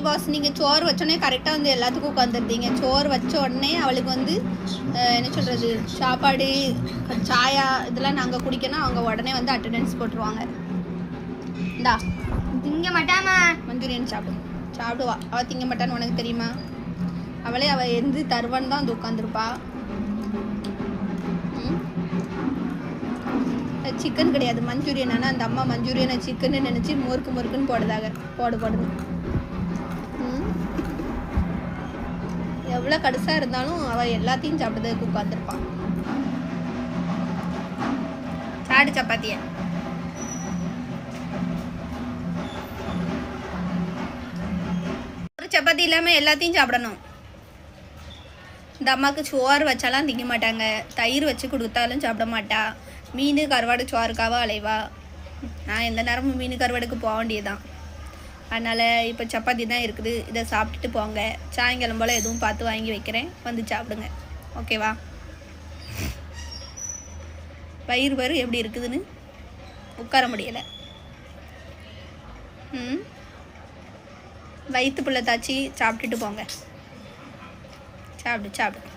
Pass நீங்கள் சோறு வச்சோடனே கரெக்டாக வந்து எல்லாத்துக்கும் உட்காந்துருந்தீங்க. சோறு வச்ச உடனே அவளுக்கு வந்து என்ன சொல்கிறது, சாப்பாடு சாயா இதெல்லாம் நாங்கள் குடிக்கணும். அவங்க உடனே வந்து அட்டண்டன்ஸ் போட்டுருவாங்க. இந்தா திங்க மாட்டாமா மஞ்சூரியன் சாப்பிடுவா. அவள் திங்க மாட்டான்னு உனக்கு தெரியுமா? அவள் எந்த தருவான்னு தான் வந்து உட்காந்துருப்பா. சிக்கன் கிடையாது, மஞ்சூரியன். ஆனால் அந்த அம்மா மஞ்சூரியனை சிக்கன்னு நினச்சி முறுக்குன்னு போடுது. எவ்வளோ கடுசாக இருந்தாலும் அவள் எல்லாத்தையும் சாப்பிட்றதுக்கு உட்காந்துருப்பான். சாடு சப்பாத்தியை ஒரு சப்பாத்தி இல்லாமல் எல்லாத்தையும் சாப்பிடணும். இந்த அம்மாவுக்கு சோறு வச்சாலாம் திங்க மாட்டாங்க. தயிர் வச்சு கொடுத்தாலும் சாப்பிட மாட்டா. மீன் கருவாடு சோறுக்காவா அலைவா. நான் எந்த நேரமும் மீன் கருவாடுக்கு போக வேண்டியதுதான். அதனால் இப்போ சப்பாத்தி தான் இருக்குது. இதை சாப்பிட்டுட்டு போங்க. சாயங்காலம் போல் எதுவும் பார்த்து வாங்கி வைக்கிறேன், வந்து சாப்பிடுங்க. ஓகேவா? வயிறு எப்படி இருக்குதுன்னு உட்கார முடியலை. வயிற்று புள்ள தாச்சி சாப்பிட்டுட்டு போங்க. சாப்பிடு.